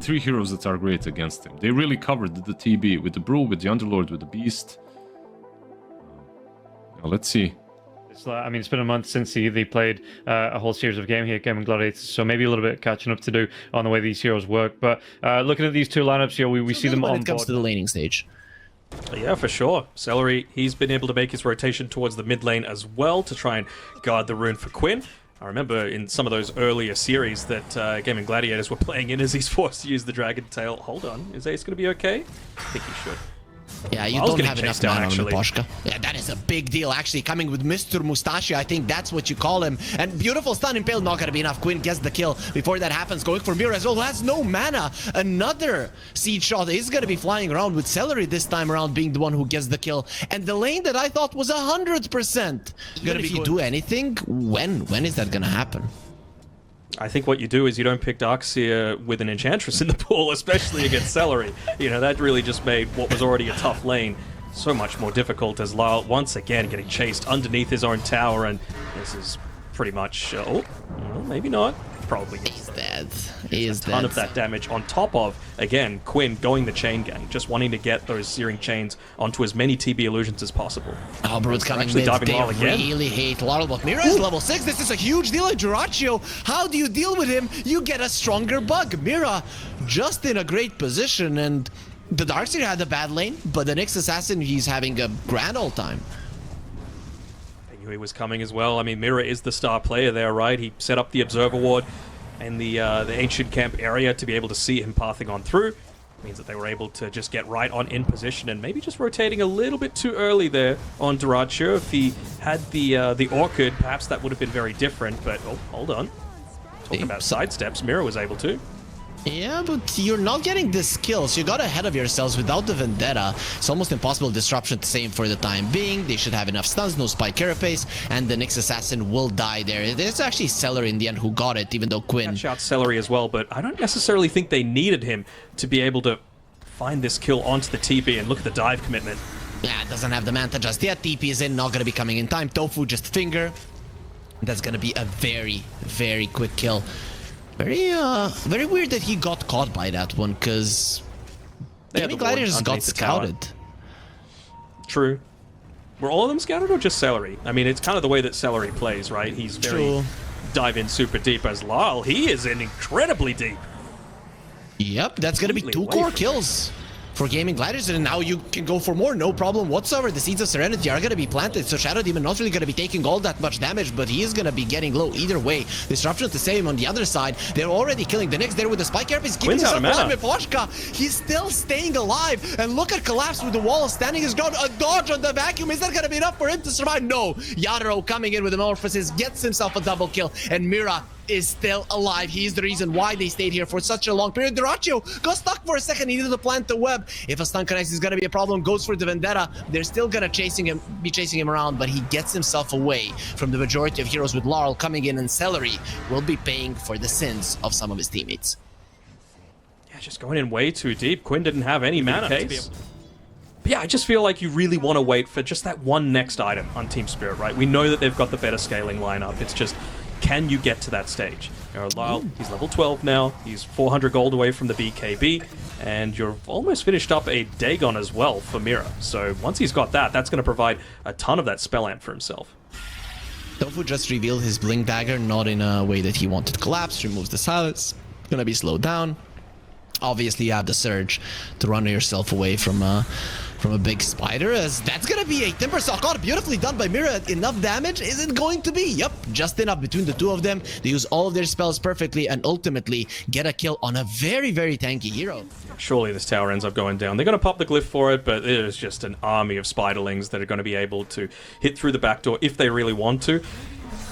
three heroes that are great against him. They really covered the TB with the Brew, with the Underlord, with the Beast. Let's see. I mean, it's been a month since they played a whole series of game here, Gaimin Gladiators, so maybe a little bit of catching up to do on the way these heroes work. But looking at these two lineups here, we see them on when it comes to the laning stage. Yeah, for sure. Celery, he's been able to make his rotation towards the mid lane as well to try and guard the rune for Quinn. I remember in some of those earlier series that Gaimin Gladiators were playing in as he's forced to use the Dragon Tail. Hold on, is Ace going to be okay? I think he should. Yeah, you don't have enough mana on the Poshka. Yeah, that is a big deal, actually, coming with Mr. Mustachio. I think that's what you call him. And beautiful stun impale, not gonna be enough. Quinn gets the kill before that happens. Going for Mira as well, who has no mana. Another siege shot is gonna be flying around with Celery this time around being the one who gets the kill. And the lane that I thought was 100% gonna be. If you do anything, when is that gonna happen? I think what you do is you don't pick Darkseer with an Enchantress in the pool, especially against Celery. You know, that really just made what was already a tough lane so much more difficult as Lyle once again getting chased underneath his own tower, and this is pretty much... oh, well, maybe not. Probably he's dead. He is dead. A ton of that damage on top of, again, Quinn going the chain gang, just wanting to get those searing chains onto as many TB illusions as possible. Oh, Brood's coming mid. They really hate Laurel, but Mira is level 6. This is a huge deal. Jiracho, how do you deal with him? You get a stronger bug. Mira just in a great position, and the Darkseer had a bad lane, but the Nyx Assassin, he's having a grand old time. He was coming as well. I mean, Mira is the star player there, right? He set up the Observer Ward in the Ancient Camp area to be able to see him pathing on through. Means that they were able to just get right on in position, and maybe just rotating a little bit too early there on Duracho. If he had the Orchid, perhaps that would have been very different, but oh, hold on. Talking about sidesteps, Mira was able to. Yeah, but you're not getting this kill, so you got ahead of yourselves without the Vendetta. It's almost impossible disruption to save for the time being. They should have enough stuns, no spike carapace, and the Nyx Assassin will die there. It's actually Celery in the end who got it, even though Quinn... Catch out Celery as well, but I don't necessarily think they needed him to be able to find this kill onto the TB, and look at the dive commitment. Yeah, doesn't have the Manta just yet. TP is in, not gonna be coming in time. Tofu just finger. That's gonna be a very, very quick kill. Very weird that he got caught by that one, because Gaimin Gladiators got scouted. True. Were all of them scouted or just Celery? I mean, it's kind of the way that Celery plays, right? He's very dive in super deep, as Lyle, he is in incredibly deep. Yep, that's going to be 2 core kills for Gaimin Gladiators, and now you can go for more, no problem whatsoever. The Seeds of Serenity are going to be planted, so Shadow Demon not really going to be taking all that much damage, but he is going to be getting low either way. Disruption to save him on the other side. They're already killing the Nyx there with the Spike Carapace, keeping himself alive with Poshka. He's still staying alive, and look at Collapse with the wall, standing his ground. A dodge on the vacuum, is that going to be enough for him to survive? No. Yadro coming in with the Metamorphosis, gets himself a double kill, and Mira is still alive. He's the reason why they stayed here for such a long period. Duracho got stuck for a second. He needed to plant the web. If a stun connects, is going to be a problem. Goes for the Vendetta. They're still going to be chasing him around, but he gets himself away from the majority of heroes, with Laurel coming in, and Celery will be paying for the sins of some of his teammates. Yeah, just going in way too deep. Quinn didn't have any mana to be able to... But yeah, I just feel like you really want to wait for just that one next item on Team Spirit, right? We know that they've got the better scaling lineup. It's just... can you get to that stage? You know, Lyle, he's level 12 now, he's 400 gold away from the BKB, and you're almost finished up a Dagon as well for Mira. So once he's got that, that's going to provide a ton of that spell amp for himself. Tofu just revealed his Blink Dagger, not in a way that he wanted. Collapse, removes the silence, gonna be slowed down. Obviously you have the Surge to run yourself away from a big spider, as that's gonna be a Timber Saw. God, beautifully done by Mira. Enough damage? Is it going to be? Yep, just enough between the two of them. They use all of their spells perfectly and ultimately get a kill on a very, very tanky hero. Surely this tower ends up going down. They're going to pop the glyph for it, but there's just an army of spiderlings that are going to be able to hit through the back door if they really want to.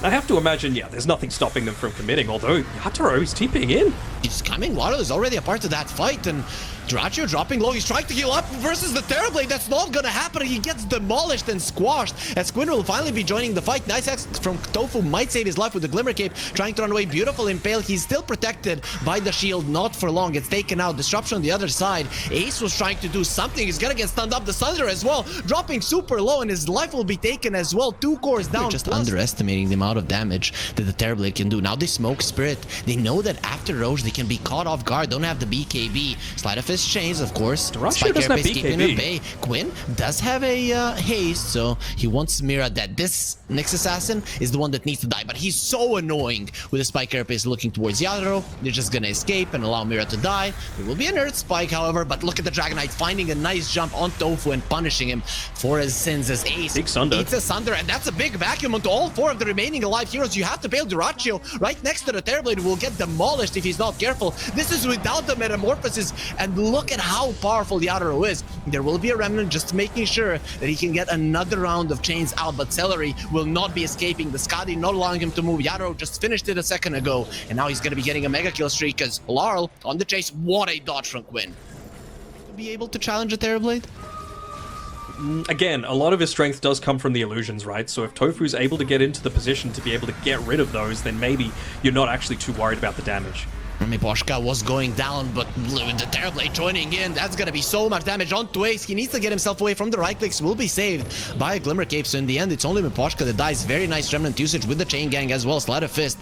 I have to imagine, yeah, there's nothing stopping them from committing, although Yatoro is TPing in. He's coming. Waddle is already a part of that fight, and Dyrachyo dropping low. He's trying to heal up versus the Terrorblade. That's not gonna happen. He gets demolished and squashed as Quinn will finally be joining the fight. Nice X from Tofu might save his life with the Glimmer Cape, trying to run away. Beautiful Impale. He's still protected by the shield, not for long. It's taken out. Disruption on the other side. Ace was trying to do something. He's gonna get stunned up. The Sunder as well, dropping super low, and his life will be taken as well. 2 cores down. We're just underestimating the amount of damage that the Terrorblade can do. Now they smoke Spirit. They know that after Roche they can be caught off guard. Don't have the BKB. Sleight of Fist chains, of course. Dyrachyo doesn't have BKB. At bay. Quinn does have a haste, so he wants Mira that this Nyx Assassin is the one that needs to die. But he's so annoying with the Spike Carapace looking towards Yadro. They're just gonna escape and allow Mira to die. There will be an Earth Spike, however, but look at the Dragon Knight finding a nice jump on Tofu and punishing him for his sins as Ace Big Sunder. eats a Sunder, and that's a big vacuum onto all 4 of the remaining alive heroes. You have to bail Dyrachyo right next to the Terrorblade, who will get demolished if he's not careful. This is without the Metamorphosis, and look at how powerful Yadro is. There will be a Remnant just making sure that he can get another round of chains out, but Celery will not be escaping. The Skadi not allowing him to move. Yadro just finished it a second ago, and now he's going to be getting a mega kill streak as Larl on the chase. What a dodge from Quinn. To be able to challenge a Terrorblade? Again, a lot of his strength does come from the illusions, right? So if Tofu's able to get into the position to be able to get rid of those, then maybe you're not actually too worried about the damage. Miposhka was going down, but the Terrorblade joining in, that's gonna be so much damage onto Ace. He needs to get himself away from the right clicks, will be saved by a Glimmer Cape. So in the end, it's only Miposhka that dies. Very nice Remnant usage with the Chain Gang as well. Sleight of Fist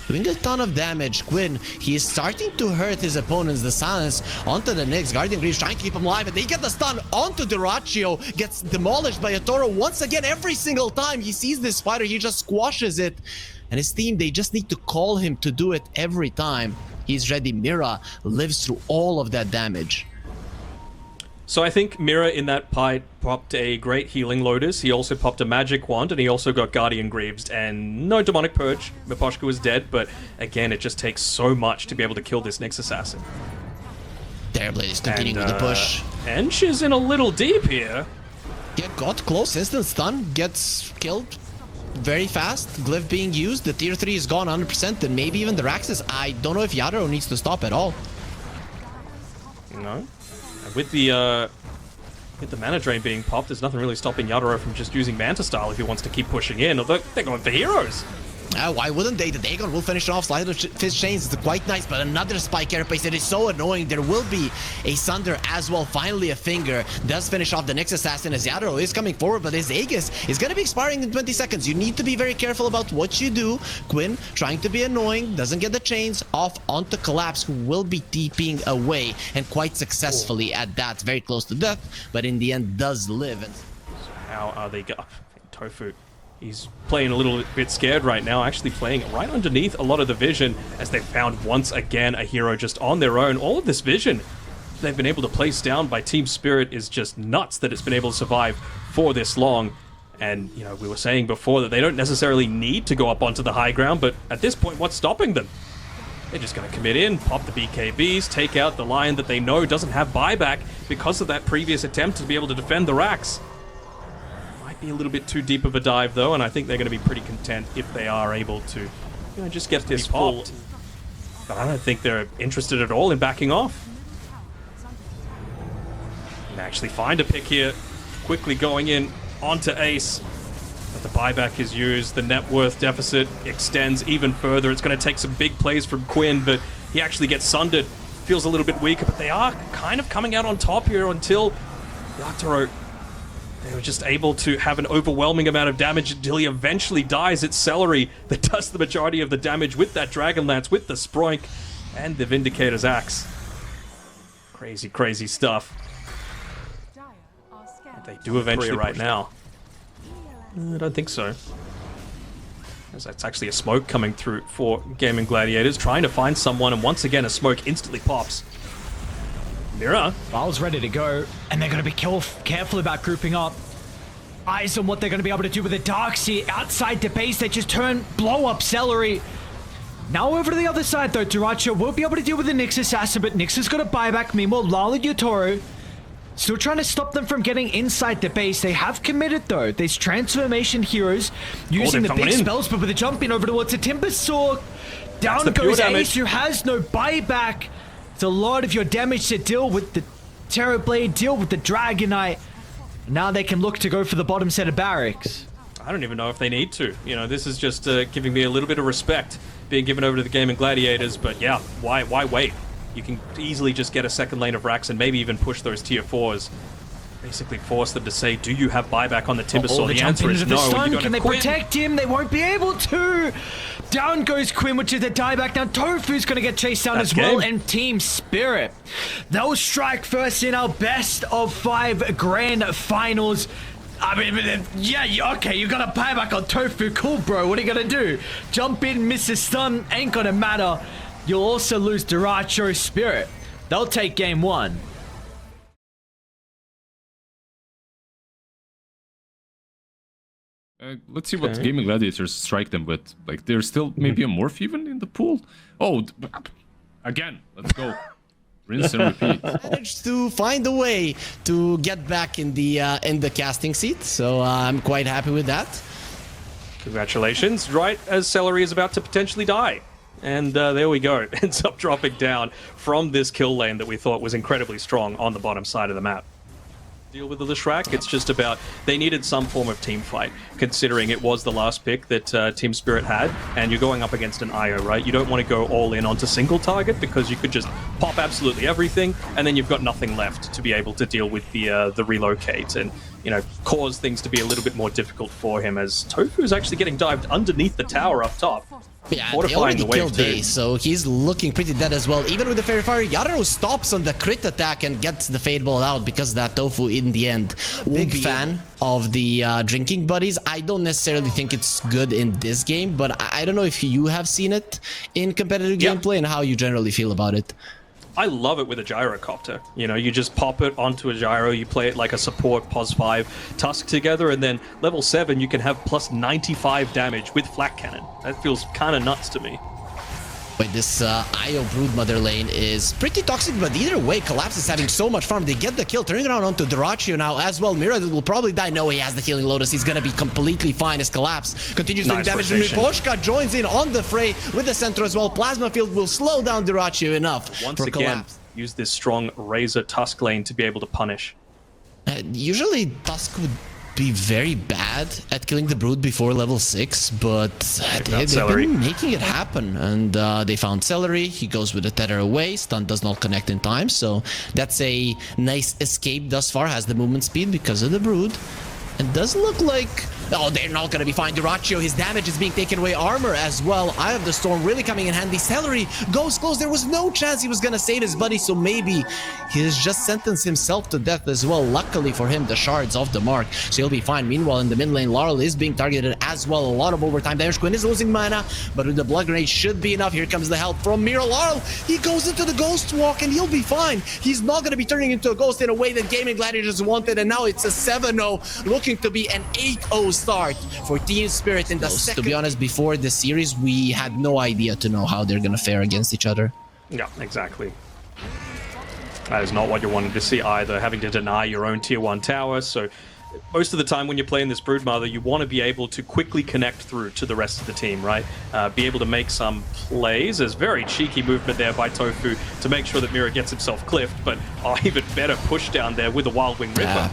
doing a ton of damage. Quinn, he is starting to hurt his opponents. The silence onto the Nyx. Guardian Greaves trying to keep him alive, and they get the stun onto Dyrachyo. Gets demolished by a Toro once again. Every single time he sees this fighter, he just squashes it. And his team, they just need to call him to do it every time. He's ready. Mira lives through all of that damage. So I think Mira in that fight popped a great healing Lotus. He also popped a magic wand, and he also got Guardian Greaves, and no Demonic Purge. Miposhka was dead, but again, it just takes so much to be able to kill this Nyx Assassin. Terrorblade is continuing with the push. And she's in a little deep here. Yeah, got close. Instant stun. Gets killed very fast. Glyph being used. The tier 3 is gone 100%, and maybe even the Raxus. I don't know if Yadro needs to stop at all. No. With the mana drain being popped, there's nothing really stopping Yadro from just using Manta Style if he wants to keep pushing in. Although they're going for heroes. Why wouldn't they? The DENGAN will finish off. Sleight of Fist chains. It's quite nice, but another Spike Carapace. It is so annoying. There will be a Sunder as well. Finally, a Finger does finish off the Nyx Assassin as Yadro is coming forward, but his Aegis is going to be expiring in 20 seconds. You need to be very careful about what you do. Quinn trying to be annoying, doesn't get the chains off onto Collapse, who will be TPing away, and quite successfully at that. Very close to death, but in the end does live. And how are they going? Tofu. He's playing a little bit scared right now, actually playing right underneath a lot of the vision as they found once again a hero just on their own. All of this vision they've been able to place down by Team Spirit is just nuts that it's been able to survive for this long. And, you know, we were saying before that they don't necessarily need to go up onto the high ground, but at this point, what's stopping them? They're just going to commit in, pop the BKBs, take out the Lion that they know doesn't have buyback because of that previous attempt to be able to defend the racks. Be a little bit too deep of a dive though, and I think they're going to be pretty content if they are able to, you know, just get this popped. But I don't think they're interested at all in backing off. And actually find a pick here, quickly going in onto Ace. But the buyback is used, the net worth deficit extends even further. It's going to take some big plays from Quinn, but he actually gets sundered. Feels a little bit weaker, but they are kind of coming out on top here until the Arcturo. They were just able to have an overwhelming amount of damage until he eventually dies. It's Celery that does the majority of the damage with that Dragon Lance, with the Sproink, and the Vindicator's Axe. Crazy, crazy stuff. They do eventually right now. I don't think so. That's actually a smoke coming through for Gaimin Gladiators, trying to find someone, and once again a smoke instantly pops. Mira. Val's ready to go, and they're going to be careful about grouping up. Eyes on what they're going to be able to do with the Darkseer outside the base. They just blow up Celery. Now over to the other side, though. Dyrachyo won't be able to deal with the Nyx Assassin, but Nyx has got a buyback. Meanwhile, Lal and Yotoro still trying to stop them from getting inside the base. They have committed, though. These transformation heroes using the big spells, but with a jump in over towards the Timber Saw. Down goes Ace, who has no buyback. It's a lot of your damage to deal with the Terror Blade, deal with the Dragonite. Now they can look to go for the bottom set of barracks. I don't even know if they need to. You know, this is just giving me a little bit of respect being given over to the Gaimin Gladiators, but yeah, why wait? You can easily just get a second lane of racks and maybe even push those tier 4s. Basically force them to say, do you have buyback on the Timbersaw? The answer is no. Can they protect him? They won't be able to. Down goes Quinn, which is a dieback. Now Tofu's going to get chased down as well, and Team Spirit. They'll strike first in our best of 5 grand finals. I mean, yeah, okay, you got a buyback on Tofu. Cool, bro. What are you going to do? Jump in, miss a stun. Ain't going to matter. You'll also lose Duracho Spirit. They'll take game 1. Let's see what Gaimin Gladiators strike them with. Like, there's still maybe a Morph even in the pool. Oh, again, let's go. Rinse and repeat. Managed to find a way to get back in the casting seat, so I'm quite happy with that. Congratulations. Right as Celery is about to potentially die. And there we go. It ends up dropping down from this kill lane that we thought was incredibly strong on the bottom side of the map. Deal with the Lishrak, it's just about they needed some form of team fight, considering it was the last pick that Team Spirit had, and you're going up against an IO, right? You don't want to go all in onto single target because you could just pop absolutely everything, and then you've got nothing left to be able to deal with the relocate and, you know, cause things to be a little bit more difficult for him, as Tofu is actually getting dived underneath the tower up top. Yeah, they already killed Ace, so he's looking pretty dead as well. Even with the Fairy Fire, Yarrow stops on the crit attack and gets the Fade Ball out because that Tofu in the end. Big fan of the drinking buddies. I don't necessarily think it's good in this game, but I don't know if you have seen it in competitive gameplay and how you generally feel about it. I love it with a gyrocopter. You know, you just pop it onto a gyro, you play it like a support POS 5 Tusk together, and then level 7 you can have plus 95 damage with Flak Cannon. That feels kind of nuts to me. Wait, this IO Broodmother lane is pretty toxic, but either way, Collapse is having so much farm. They get the kill, turning around onto Duracho now as well. Mira will probably die. No, he has the Healing Lotus. He's going to be completely fine as Collapse continues doing damage. Miposhka joins in on the fray with the center as well. Plasma Field will slow down Duracho enough Once for again, Collapse.Use this strong Razor Tusk lane to be able to punish. Usually, Tusk would be very bad at killing the Brood before level 6, but they've been making it happen, and they found Celery. He goes with the tether away. Stun does not connect in time, so that's a nice escape thus far. Has the movement speed because of the Brood. It does look like... Oh, they're not going to be fine. Duracho, his damage is being taken away. Armor as well. Eye of the Storm really coming in handy. Celery goes close. There was no chance he was going to save his buddy, so maybe he has just sentenced himself to death as well. Luckily for him, the shards off the mark, so he'll be fine. Meanwhile, in the mid lane, Laurel is being targeted as well. A lot of overtime damage. Quinn is losing mana, but with the Blood Grenade should be enough. Here comes the help from Mira. Laurel, he goes into the Ghost Walk, and he'll be fine. He's not going to be turning into a ghost in a way that Gaimin Gladiators wanted, and now it's a 7-0, looking to be an 8-0 start for Team Spirit in the second. To be honest, before the series, we had no idea to know how they're gonna fare against each other. Yeah, exactly. That is not what you wanted to see either, having to deny your own tier 1 tower. So most of the time when you're playing this Broodmother, you want to be able to quickly connect through to the rest of the team, right? Be able to make some plays. There's very cheeky movement there by Tofu to make sure that Mira gets himself cliffed, but even better push down there with a Wild Wing Ripper. Yeah.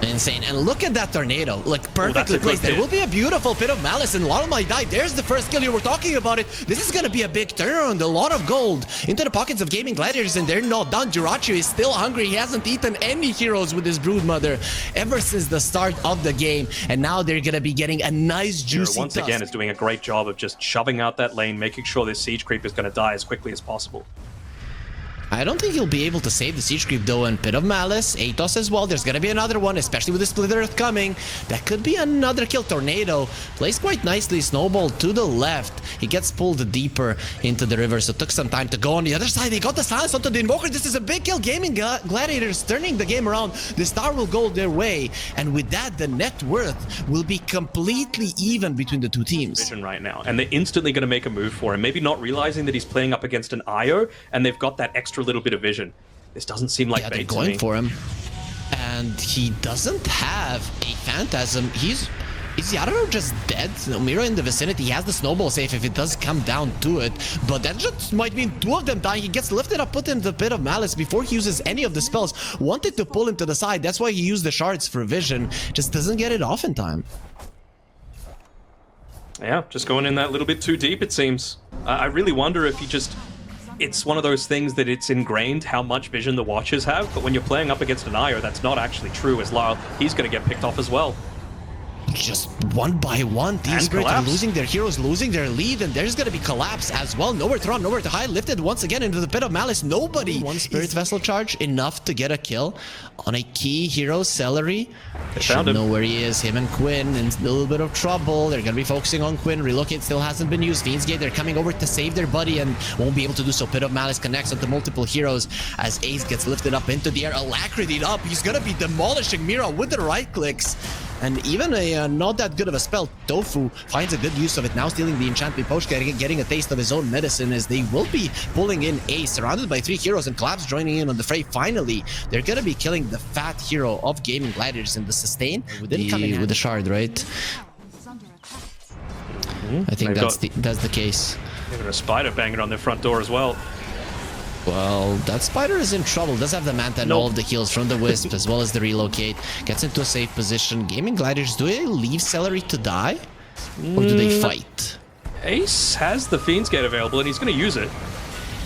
Insane. And look at that tornado, like perfectly placed. There will be a beautiful Pit of Malice, and Laurel might die. There's the first kill. You were talking about it. This is going to be a big turnaround. A lot of gold into the pockets of Gaimin Gladiators, and they're not done. Duracho is still hungry. He hasn't eaten any heroes with his Broodmother ever since the start of the game, and now they're going to be getting a nice juicy once again is doing a great job of just shoving out that lane, making sure this Siege Creep is going to die as quickly as possible. I don't think he'll be able to save the Siege Creep though, and Pit of Malice, Atos as well. There's gonna be another one, especially with the Split Earth coming. That could be another kill. Tornado plays quite nicely. Snowball to the left. He gets pulled deeper into the river, so it took some time to go on the other side. They got the silence onto the Invoker. This is a big kill. Gaimin Gladiators turning the game around. The star will go their way, and with that, the net worth will be completely even between the two teams. Right now, and they're instantly going to make a move for him, maybe not realizing that he's playing up against an IO, and they've got that extra little bit of vision. This doesn't seem like bait to me. They're going for him, and he doesn't have a Phantasm. He's Is Yarrow just dead? No, Mira in the vicinity. He has the snowball safe if it does come down to it. But that just might mean 2 of them dying. He gets lifted up, put in the Pit of Malice before he uses any of the spells. Wanted to pull him to the side. That's why he used the shards for vision. Just doesn't get it off in time. Yeah, just going in that little bit too deep, it seems. I really wonder if he just... It's one of those things that it's ingrained how much vision the Watchers have, but when you're playing up against an IO, that's not actually true, as Lyle, he's going to get picked off as well. Just one by one, Team Spirit are losing their heroes, losing their lead, and there's gonna be collapse as well. Nowhere to run, nowhere to hide. Lifted once again into the Pit of Malice. Nobody. One Spirit Vessel charge enough to get a kill on a key hero, Celery. They should know where he is. Him and Quinn in a little bit of trouble. They're gonna be focusing on Quinn. Relocate still hasn't been used. Fiend's Gate, they're coming over to save their buddy and won't be able to do so. Pit of Malice connects onto multiple heroes as Ace gets lifted up into the air. Alacrity up. He's gonna be demolishing Mira with the right clicks. And even a not that good of a spell, Tofu finds a good use of it. Now stealing the enchantment potion, getting a taste of his own medicine as they will be pulling in Ace, surrounded by 3 heroes, and Collapse joining in on the fray. Finally, they're gonna be killing the fat hero of Gaming Gladiators in the sustain with the shard, right? I think that's the case. Even a spider banging on their front door as well. Well, that spider is in trouble. Does have the Manta and all of the heals from the Wisp as well as the relocate. Gets into a safe position. Gaming Gladiators, do they leave Celery to die? Or do they fight? Ace has the Fiend's Gate available and he's going to use it.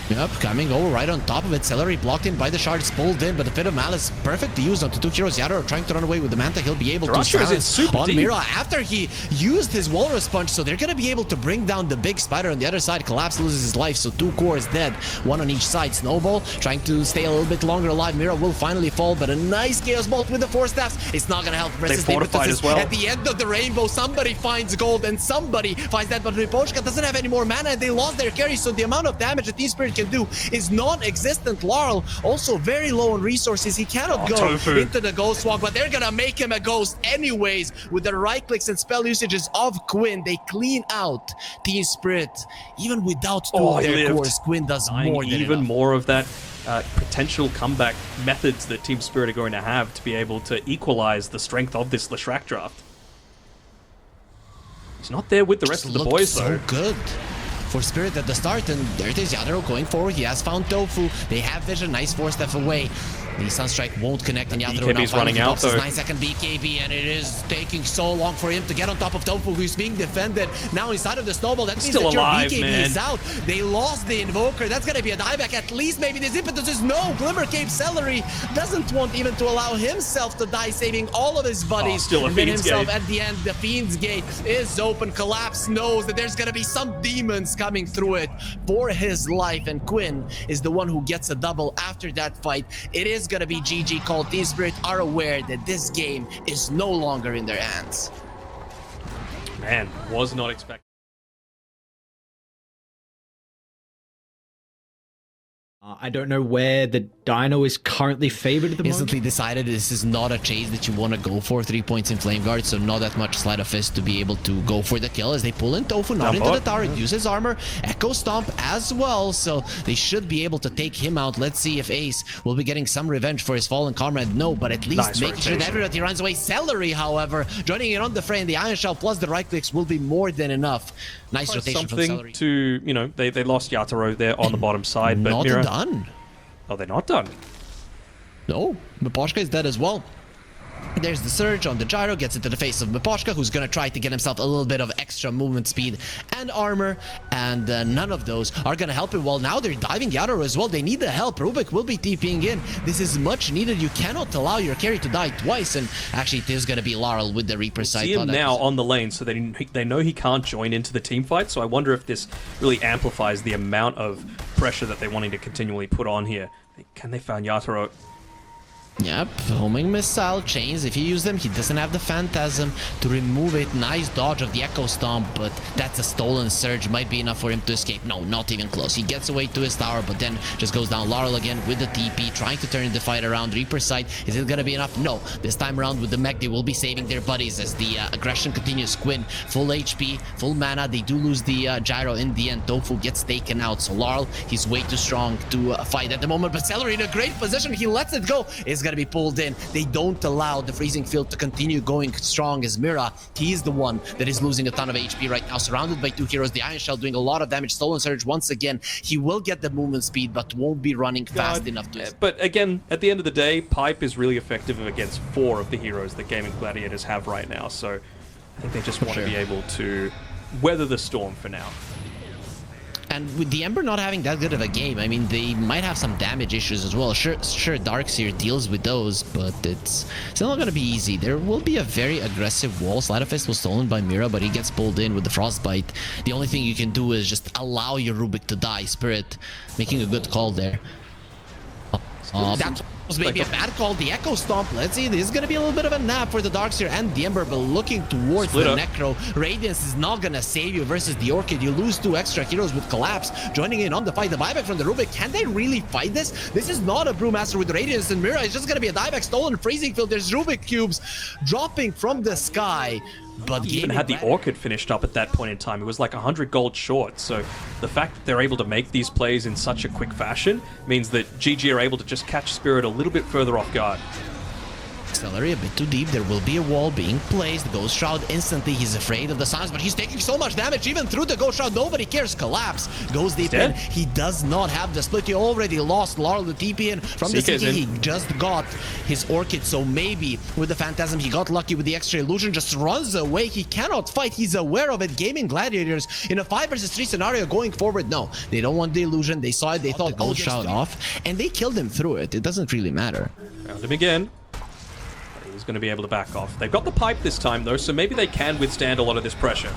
Yep, coming over right on top of it. Celery blocked in by the shards, pulled in, but the Pit of Malice perfect to use onto 2 heroes. Yarrow trying to run away with the Manta. He'll be able to silence on Mira after he used his Walrus Punch, so they're gonna be able to bring down the big spider on the other side. Collapse loses his life, so 2 cores dead, 1 on each side. Snowball trying to stay a little bit longer alive. Mira will finally fall, but a nice Chaos Bolt with the 4 staffs. It's not gonna help. They fortified as well. At the end of the rainbow, somebody finds gold and somebody finds that, but Ripochka doesn't have any more mana and they lost their carry, so the amount of damage that Team Spirit can do is non-existent. Laurel also very low on resources. He cannot go into the Ghost Walk, but they're gonna make him a ghost anyways with the right clicks and spell usages of Quinn. They clean out Team Spirit. Even without 2 of their cores, Quinn does more than even enough. more of that potential comeback methods that Team Spirit are going to have to be able to equalize the strength of this Leshrac draft. He's not there with the rest of the boys though. So good for Spirit at the start, and there it is. Yadro going forward. He has found Tofu. They have vision. Nice 4-step away. The Sunstrike won't connect, and Yadro now running out though. 9-second BKB, and it is taking so long for him to get on top of Tofu, who's being defended. Now inside of the snowball, that means that your BKB is out. They lost the Invoker. That's gonna be a dieback. At least maybe this impetus is no. Glimmer Cape Celery doesn't want even to allow himself to die, saving all of his buddies. Still a Fiend's Gate. At the end, the Fiend's Gate is open. Collapse knows that there's gonna be some demons coming through it for his life, and Quinn is the one who gets a double after that fight. It is gonna be GG called. Team Spirit are aware that this game is no longer in their hands. Man, was not expecting. I don't know where the Dino is currently favored at the moment. Instantly decided this is not a chase that you want to go for. 3 points in Flame Guard, so not that much Sleight of Fist to be able to go for the kill as they pull in Tofu, not into the tower, uses armor, Echo Stomp as well, so they should be able to take him out. Let's see if Ace will be getting some revenge for his fallen comrade. No, but at least making sure that he runs away. Celery, however, joining in on the fray, and the Iron Shell plus the right clicks will be more than enough. Nice rotation from Celery. To, you know, they lost Yatoro there on the bottom side, but not Mira... done. Oh, they're not done. No, Miposhka is dead as well. There's the surge on the gyro, gets into the face of Miposhka, who's gonna try to get himself a little bit of extra movement speed and armor, and none of those are gonna help him. Well, now they're diving Yadro as well. They need the help. Rubik will be TPing in. This is much needed. You cannot allow your carry to die twice, and actually it is gonna be Laurel with the Reaper sight. See him now on the lane, so they know he can't join into the team fight, so I wonder if this really amplifies the amount of pressure that they're wanting to continually put on here. Can they find Yatoro? Yep, homing missile chains. If he uses them, he doesn't have the Phantasm to remove it. Nice dodge of the Echo Stomp, but that's a stolen surge. Might be enough for him to escape. No, not even close. He gets away to his tower, but then just goes down. Laurel again with the TP, trying to turn the fight around. Reaper sight, is it gonna be enough? No. This time around with the mech, they will be saving their buddies as the aggression continues. Quinn, full HP, full mana. They do lose the gyro in the end. Tofu gets taken out, so Laurel, he's way too strong to fight at the moment, but Celery in a great position. He lets it go. Is going to be pulled in. They don't allow the freezing field to continue going strong as Mira. He is the one that is losing a ton of HP right now, surrounded by 2 heroes. The Iron Shell doing a lot of damage. Stolen Surge once again. He will get the movement speed, but won't be running fast enough to... But again, at the end of the day, Pipe is really effective against 4 of the heroes that Gaming Gladiators have right now, so I think they just want to be able to weather the storm for now. And with the Ember not having that good of a game, I mean, they might have some damage issues as well. Sure, Darkseer deals with those, but it's still not going to be easy. There will be a very aggressive wall. Sleight of Fist was stolen by Mira, but he gets pulled in with the Frostbite. The only thing you can do is just allow your Rubik to die. Spirit making a good call there. That was maybe a bad call. The Echo Stomp. Let's see. This is going to be a little bit of a nap for the Darkseer and the Ember, but looking towards the Necro. Radiance is not going to save you versus the Orchid. You lose 2 extra heroes with Collapse. Joining in on the fight. The buyback from the Rubik. Can they really fight this? This is not a Brewmaster with Radiance and Mira. It's just going to be a dieback stolen freezing field. There's Rubik cubes dropping from the sky. But he even had the Orchid finished up at that point in time. It was like 100 gold short. So the fact that they're able to make these plays in such a quick fashion means that GG are able to just catch Spirit a little bit further off guard. Celery a bit too deep. There will be a wall being placed. Ghost Shroud instantly. He's afraid of the silence, but he's taking so much damage even through the Ghost Shroud. Nobody cares. Collapse goes deep in. He does not have the split. He already lost Laurel the TP in from the CK. He just got his Orchid, so maybe with the Phantasm he got lucky with the extra illusion. Just runs away. He cannot fight. He's aware of it. Gaming Gladiators in a 5 versus 3 scenario going forward. No, they don't want the illusion. They saw it. They thought Ghost Shroud off, and they killed him through it. It doesn't really matter. Found him again. He's going to be able to back off. They've got the pipe this time, though, so maybe they can withstand a lot of this pressure.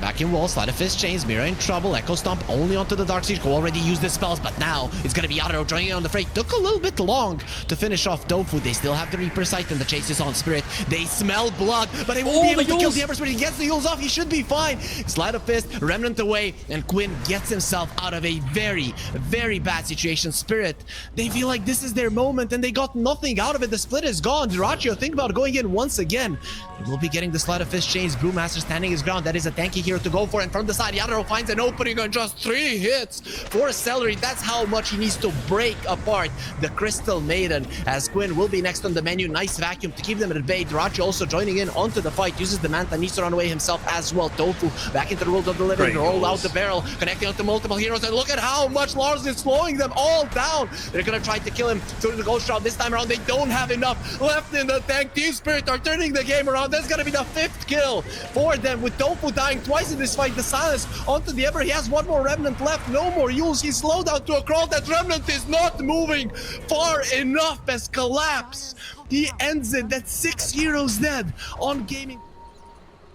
Back in wall, Sleight of Fist chains, Mira in trouble, Echo Stomp only onto the Darkseer, who already used his spells, but now it's gonna be Yatoro joining in on the fray. Took a little bit long to finish off Tofu. They still have the Reaper Sight and the chase is on Spirit. They smell blood, but they won't be able to kill the Ember Spirit. He gets the Yules off, he should be fine. Sleight of Fist, Remnant away, and Quinn gets himself out of a very, very bad situation. Spirit, they feel like this is their moment and they got nothing out of it. The split is gone. Duraccio, think about going in once again. He will be getting the Sleight of Fist chains. Brewmaster standing his ground. That is a tanky hero to go for, and from the side, Yatoro finds an opening on just 3 hits for Celery. That's how much he needs to break apart the Crystal Maiden, as Quinn will be next on the menu. Nice vacuum to keep them at bay. Duraccio also joining in onto the fight, uses the Manta, needs to run away himself as well. Tofu back into the world of the living, roll out the barrel, connecting onto multiple heroes, and look at how much Lars is slowing them all down. They're gonna try to kill him through the Ghost Shroud. This time around, they don't have enough left in the tank. Team Spirit are turning the game around. That's gonna be the 5th kill for them, with Tofu dying twice in this fight. The silence onto the Ember. He has 1 more Remnant left. No more Yules. He's slowed down to a crawl. That Remnant is not moving far enough as Collapse. He ends it. That's 6 heroes dead on Gaming.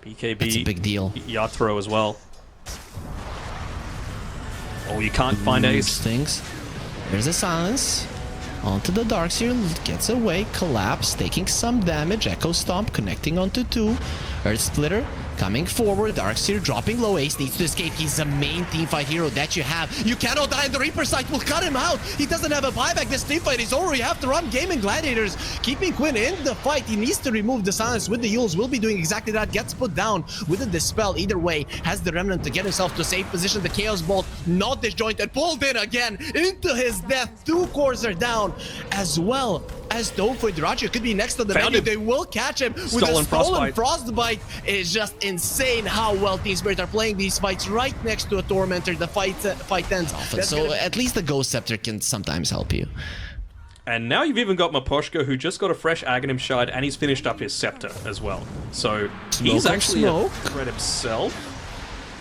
BKB. That's a big deal. Yatoro as well. Oh, you can't find Ace. Things. There's a silence. Onto the Darkseer, gets away, Collapse, taking some damage, Echo Stomp connecting onto 2, Earth Splitter coming forward, Darkseer dropping low, Ace needs to escape. He's the main teamfight hero that you have. You cannot die, and the Reaper Sight will cut him out. He doesn't have a buyback. This teamfight is over. You have to run. Gaming Gladiators keeping Quinn in the fight. He needs to remove the silence with the Yules. Will be doing exactly that. Gets put down with a Dispel. Either way, has the Remnant to get himself to a safe position. The Chaos Bolt not disjointed, pulled in again into his death. 2 cores are down, as well as Tofu. Duraccio could be next on the menu. They will catch him with a stolen Frostbite. It's just insane how well Team Spirit are playing these fights right next to a Tormentor. The fight ends. So at least the Ghost Scepter can sometimes help you. And now you've even got Maposhka, who just got a fresh Aghanim Shard, and he's finished up his Scepter as well. So he's actually a threat himself.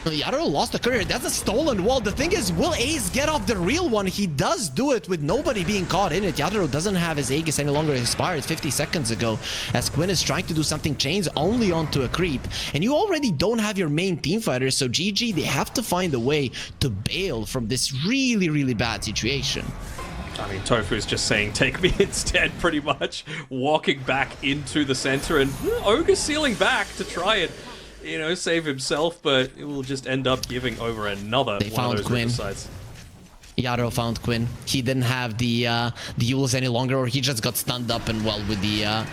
Yatoro lost a courier. That's a stolen wall. The thing is, will Ace get off the real one? He does do it with nobody being caught in it. Yatoro doesn't have his Aegis any longer expired 50 seconds ago, as Quinn is trying to do something, chains only onto a creep. And you already don't have your main team fighter, so GG, they have to find a way to bail from this really, really bad situation. I mean, Tofu is just saying, take me instead, pretty much. Walking back into the center, and Ogre sealing back to try and, you know, save himself, but it will just end up giving over another one of those Quinn. Riversides. Yatoro found Quinn. He didn't have the Yules any longer, or he just got stunned up and well with the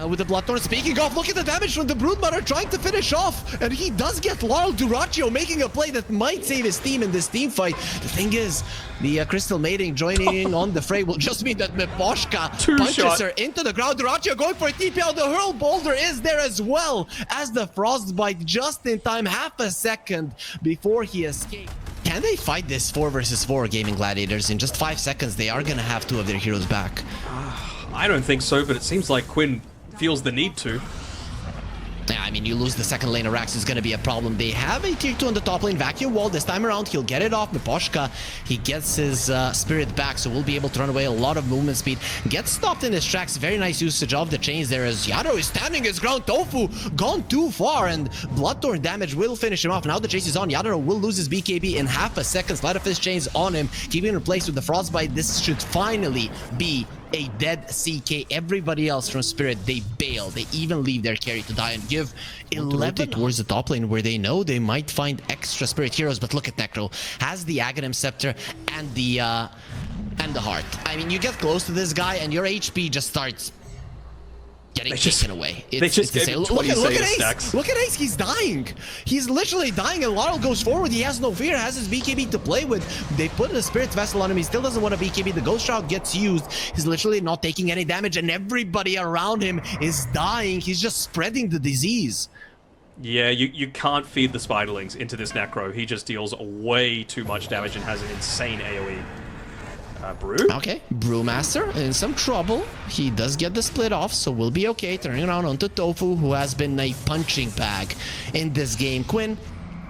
with the Bloodthorn. Speaking of, look at the damage from the Broodmother trying to finish off. And he does get Laurel Dyrachyo making a play that might save his team in this team fight. The thing is, the Crystal Mating joining on the fray will just mean that Miposhka punches her into the ground. Dyrachyo going for a TP out. The Hurl Boulder is there as well as the Frostbite just in time, half a second before he escaped. Can they fight this 4 versus 4 Gaming Gladiators? In just 5 seconds, they are gonna have 2 of their heroes back. I don't think so, but it seems like Quinn feels the need to. Yeah, I mean, you lose the second lane of Rax is going to be a problem. They have a tier 2 on the top lane, Vacuum Wall. This time around, he'll get it off. Miposhka, he gets his spirit back, so we'll be able to run away. A lot of movement speed. Gets stopped in his tracks. Very nice usage of the chains there as Yaro is standing his ground. Tofu gone too far, and Bloodthorn damage will finish him off. Now the chase is on. Yadaro will lose his BKB in half a second. Slide of his chains on him, keeping him in place with the Frostbite. This should finally be a dead CK. Everybody else from Spirit, they bail. They even leave their carry to die and give 11 towards the top lane where they know they might find extra Spirit heroes. But look at Necro. Has the Aghanim Scepter and the Heart. I mean, you get close to this guy and your HP just starts getting taken away. They just gave him 20 look at Ace. stacks. Look at Ace. He's dying. He's literally dying, and Laurel goes forward. He has no fear. Has his BKB to play with. They put a Spirit Vessel on him. He still doesn't want a BKB. The Ghost Shroud gets used. He's literally not taking any damage, and everybody around him is dying. He's just spreading the disease. Yeah, you can't feed the Spiderlings into this Necro. He just deals way too much damage and has an insane AoE. Brew? Okay, Brewmaster in some trouble. He does get the split off, so we'll be okay. Turning around onto Tofu, who has been a punching bag in this game. Quinn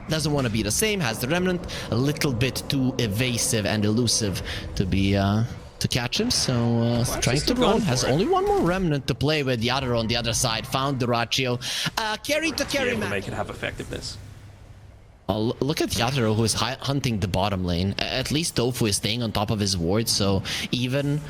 doesn't want to be the same, has the Remnant, a little bit too evasive and elusive to be to catch him, so trying to run. Has only one more Remnant to play with. The other on the other side found Dyrachyo. Carry to carry, to make it have effectiveness. Look at Yatoro, who is hunting the bottom lane. At least Tofu is staying on top of his ward, so even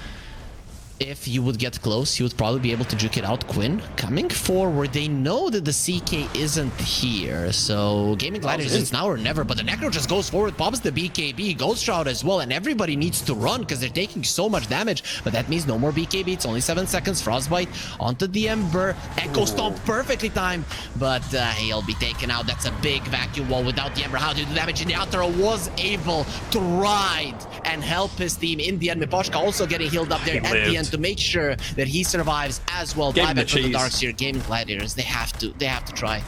if you would get close, you would probably be able to juke it out. Quinn coming forward. They know that the CK isn't here, so Gaming Gladiators, it's now or never. But the Necro just goes forward, pops the BKB, Ghost Shroud as well, and everybody needs to run because they're taking so much damage. But that means no more BKB. It's only 7 seconds. Frostbite onto the Ember. Echo Stomp perfectly timed, but he'll be taken out. That's a big vacuum wall without the Ember. How to do the damage? And the Outro was able to ride and help his team in the end. Miposhka also getting healed up there at the end to make sure that he survives as well. Buyback for the Darkseer. Gaming Gladiators, they have to try.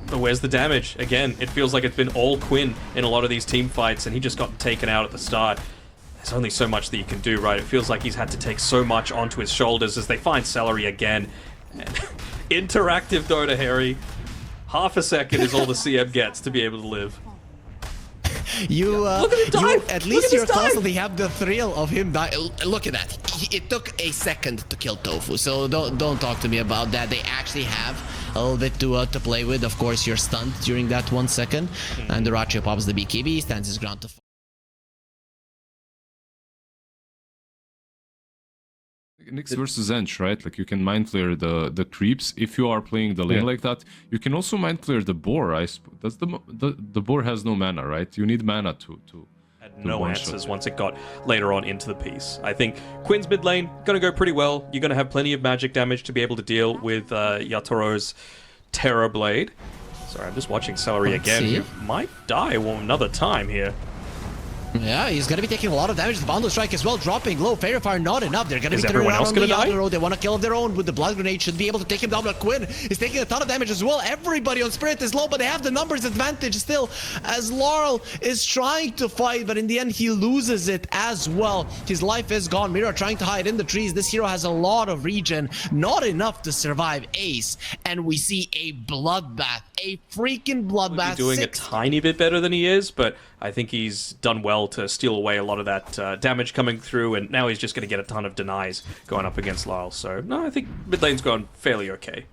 But where's the damage? Again, it feels like it's been all Quinn in a lot of these team fights, and he just got taken out at the start. There's only so much that you can do, right? It feels like he's had to take so much onto his shoulders as they find Celery again. Interactive Dota, Harry. Half a second is all the CM gets to be able to live. At least you constantly have the thrill of him die. Look at that. It took a second to kill Tofu, so don't talk to me about that. They actually have a little bit to play with. Of course, you're stunned during that 1 second, and Dyrachyo pops the BKB, stands his ground to Nyx versus Ench, right? Like, you can mind flare the creeps if you are playing the lane like that. You can also mind flare the boar. The boar has no mana, right? You need mana to had no answers once it got later on into the piece. I think Quinn's mid lane gonna go pretty well. You're gonna have plenty of magic damage to be able to deal with Yatoro's Terror Blade. Sorry, I'm just watching Celery again. He might die another time here. Yeah, he's going to be taking a lot of damage. The Boundless Strike as well, dropping low. Fairy Fire not enough. They're going to be turning around on the Yadro. They want to kill of their own with the Blood Grenade. Should be able to take him down, but Quinn is taking a ton of damage as well. Everybody on Spirit is low, but they have the numbers advantage still as Laurel is trying to fight, but in the end he loses it as well. His life is gone. Mira trying to hide in the trees. This hero has a lot of regen, not enough to survive Ace, and we see a bloodbath, a freaking bloodbath. He's doing a tiny bit better than he is, but I think he's done well to steal away a lot of that damage coming through, and now he's just going to get a ton of denies going up against Lyle. So, no, I think mid lane's gone fairly okay.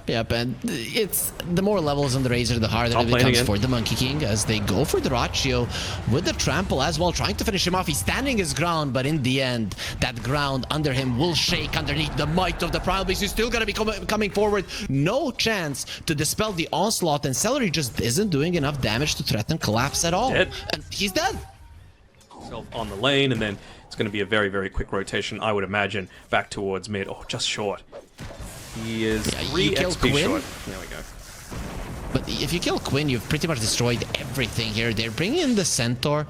Yep, and it's the more levels on the Razor, the harder it becomes for the Monkey King as they go for Dyrachyo with the trample as well, trying to finish him off. He's standing his ground, but in the end, that ground under him will shake underneath the might of the Primal Beast. He's still going to be coming forward. No chance to dispel the onslaught, and Celery just isn't doing enough damage to threaten collapse at all. And he's dead. Himself on the lane, and then it's going to be a very, very quick rotation, I would imagine, back towards mid. Oh, just short. He is 3 XP short. There we go. But if you kill Quinn, you've pretty much destroyed everything here. They're bringing in the Centaur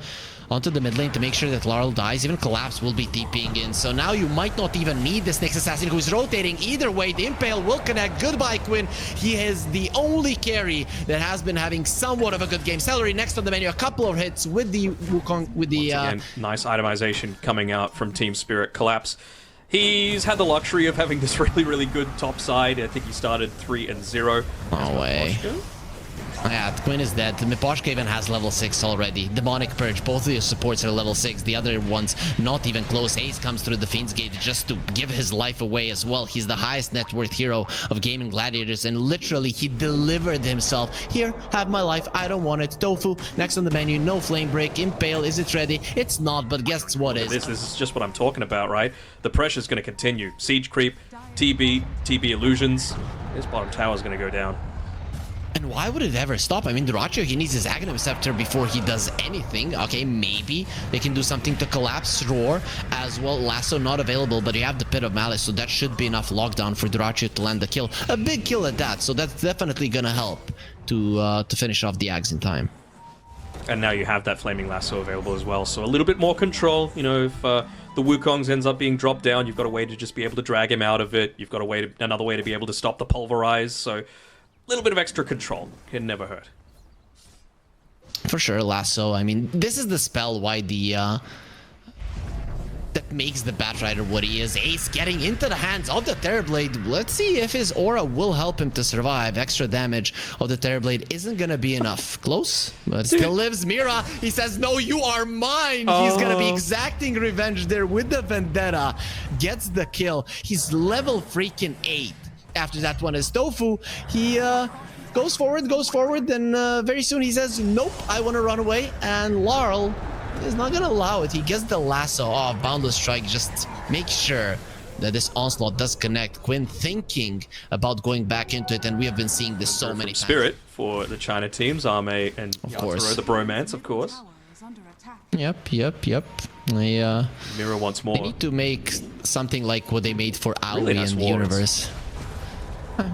onto the mid lane to make sure that Laurel dies. Even Collapse will be TPing in. So now you might not even need this next assassin who's rotating. Either way, the Impale will connect. Goodbye, Quinn. He is the only carry that has been having somewhat of a good game. Celery next on the menu. A couple of hits with the Wukong, with the... Again, nice itemization coming out from Team Spirit. Collapse. He's had the luxury of having this really, really good top side. I think he started 3-0. No way. Yeah, Quinn is dead. Miposhka even has level 6 already. Demonic Purge, both of your supports are level 6. The other ones not even close. Ace comes through the Fiend's Gate just to give his life away as well. He's the highest net worth hero of Gaming Gladiators, and literally he delivered himself. Here, have my life. I don't want it. Tofu, next on the menu. No Flame Break. Impale, is it ready? It's not, but guess what is? This is just what I'm talking about, right? The pressure's going to continue. Siege Creep, TB Illusions. His bottom tower's going to go down. And why would it ever stop? I mean, Dyrachyo, he needs his Aghanim Scepter before he does anything. Okay, maybe they can do something to collapse Roar as well. Lasso not available, but you have the Pit of Malice, so that should be enough lockdown for Dyrachyo to land the kill. A big kill at that, so that's definitely gonna help to finish off the Ags in time. And now you have that Flaming Lasso available as well, so a little bit more control. You know, if the Wukongs ends up being dropped down, you've got a way to just be able to drag him out of it. You've got a way another way to be able to stop the Pulverize, so... little bit of extra control can never hurt. For sure, Lasso. I mean, this is the spell why the that makes the Batrider what he is. Ace getting into the hands of the Terrorblade. Let's see if his aura will help him to survive. Extra damage of the Terrorblade isn't gonna be enough. Close, but still lives. Mira, he says, no, you are mine. He's gonna be exacting revenge there with the Vendetta. Gets the kill. He's level freaking 8. After that one is Tofu. He goes forward, and very soon he says, nope, I want to run away. And Laurel is not going to allow it. He gets the lasso off. Boundless Strike just make sure that this onslaught does connect. Quinn thinking about going back into it, and we have been seeing this so many times. Spirit for the China teams, Arme and Yatoro, the bromance, of course. Yep. Mira wants more. They need to make something like what they made for Aoi really nice in the universe.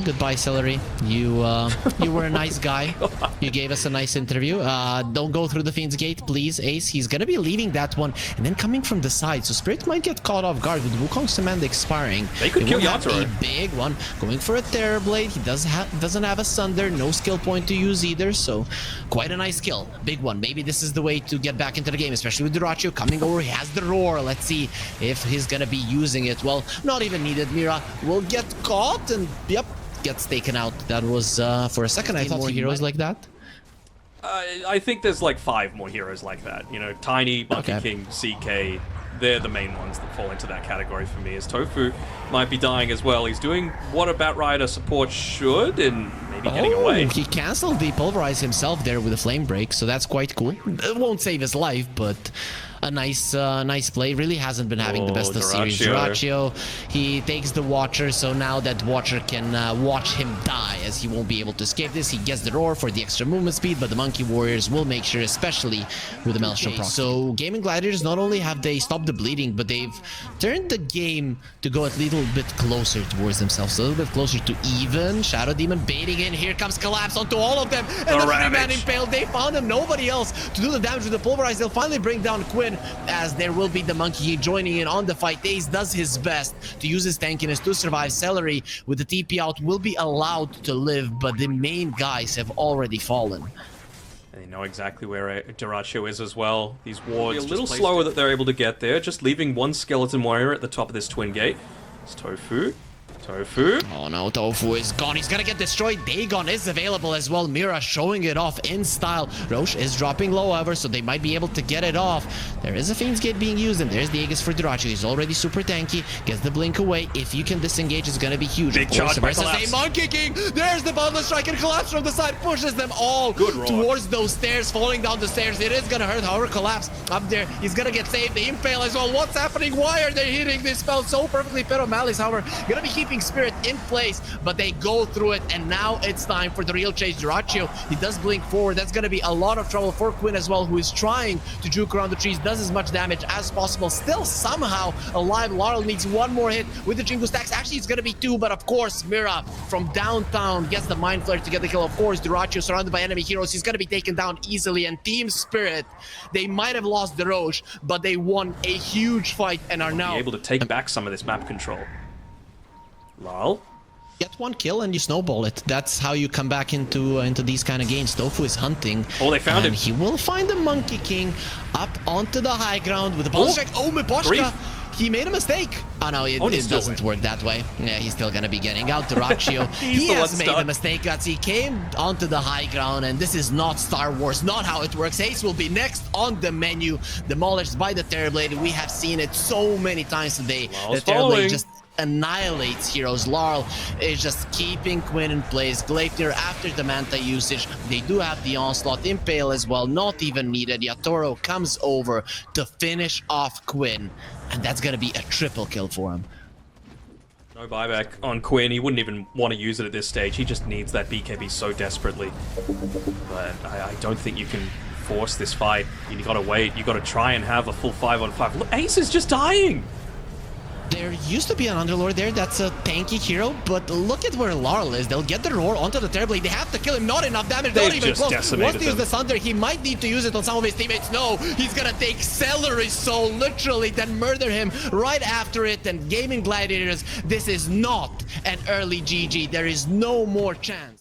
Goodbye, Celery. You were a nice guy. You gave us a nice interview. Don't go through the Fiend's Gate, please, Ace. He's gonna be leaving that one and then coming from the side. So Spirit might get caught off guard with Wukong's command expiring. They could kill Yatoro. A big one. Going for a Terrorblade. He doesn't have a Sunder. No skill point to use either. So quite a nice kill. Big one. Maybe this is the way to get back into the game, especially with Dyrachyo coming over. He has the Roar. Let's see if he's gonna be using it. Well, not even needed. Mira will get caught and yep, gets taken out. That was for a second I thought more heroes like that. I think there's like 5 more heroes like that. You know, Tiny, Monkey King, CK. They're the main ones that fall into that category for me. As Tofu might be dying as well. He's doing what a Batrider support should, and maybe getting away. He canceled the Pulverize himself there with a Flame Break, so that's quite cool. It won't save his life, but a nice play. Really hasn't been having the best of series. Dyrachyo, he takes the Watcher, so now that Watcher can watch him die, as he won't be able to escape this. He gets the Roar for the extra movement speed, but the Monkey Warriors will make sure, especially with the Maelstrom proc. So Gaming Gladiators, not only have they stopped the bleeding, but they've turned the game to go a little bit closer towards themselves, a little bit closer to even. Shadow Demon baiting in. Here comes Collapse onto all of them, and the 3-man Impale. They found him. Nobody else to do the damage with the Pulverize. They'll finally bring down Quinn, as there will be the Monkey joining in on the fight. Ace does his best to use his tankiness to survive. Celery with the TP out will be allowed to live, but the main guys have already fallen. They know exactly where Dyrachyo is as well. These wards a little slower that they're able to get there, just leaving one Skeleton Warrior at the top of this Twin Gate. It's Tofu. Oh no, Tofu is gone. He's gonna get destroyed. Dagon is available as well. Mira showing it off in style. Roche is dropping low, however, so they might be able to get it off. There is a Fiend's Gate being used, and there's the Aegis for Dyrachyo. He's already super tanky. Gets the blink away. If you can disengage, it's gonna be huge. Big charge by Collapse. A Monkey King. There's the Boundless Strike, and Collapse from the side pushes them all towards those stairs, falling down the stairs. It is gonna hurt. However, Collapse up there. He's gonna get saved. The Impale as well. What's happening? Why are they hitting this spell so perfectly? Pit of Malice, however, gonna be keeping Team Spirit in place, but they go through it, and now it's time for the real chase. Dyrachyo, he does blink forward. That's going to be a lot of trouble for Quinn as well, who is trying to juke around the trees, does as much damage as possible, still somehow alive. Laurel needs one more hit with the Jingu stacks. Actually, it's going to be two, but of course, Mira from downtown gets the Mind Flare to get the kill. Of course, Dyrachyo surrounded by enemy heroes. He's going to be taken down easily, and Team Spirit, they might have lost the Roche, but they won a huge fight and are now Be able to take back some of this map control. Lol. get one kill and you snowball it. That's how you come back into these kind of games. Tofu is hunting. Oh, they found him. He will find the Monkey King up onto the high ground with the ball strike. Oh, Miposhka! He made a mistake. Oh no, it doesn't work that way. Yeah, he's still gonna be getting out. Dyrachyo, he has made a mistake, guys. He came onto the high ground, and this is not Star Wars, not how it works. Ace will be next on the menu, demolished by the Terrorblade. We have seen it so many times today. The Terrorblade just annihilates heroes. Laurel is just keeping Quinn in place. Gladiator after the Manta usage. They do have the Onslaught. Impale as well, not even needed. Yatoro comes over to finish off Quinn, and that's gonna be a triple kill for him. No buyback on Quinn. He wouldn't even want to use it at this stage. He just needs that BKB so desperately. But I don't think you can force this fight. You gotta wait. You gotta try and have a full 5-on-5. Look, Ace is just dying. There used to be an Underlord there that's a tanky hero, but look at where Laurel is. They'll get the roar onto the Terrorblade. They have to kill him. Not enough damage. Not even close. Wants to use the Thunder. He might need to use it on some of his teammates. No, he's gonna take Celery's soul, literally, then murder him right after it. And Gaming Gladiators, this is not an early GG. There is no more chance.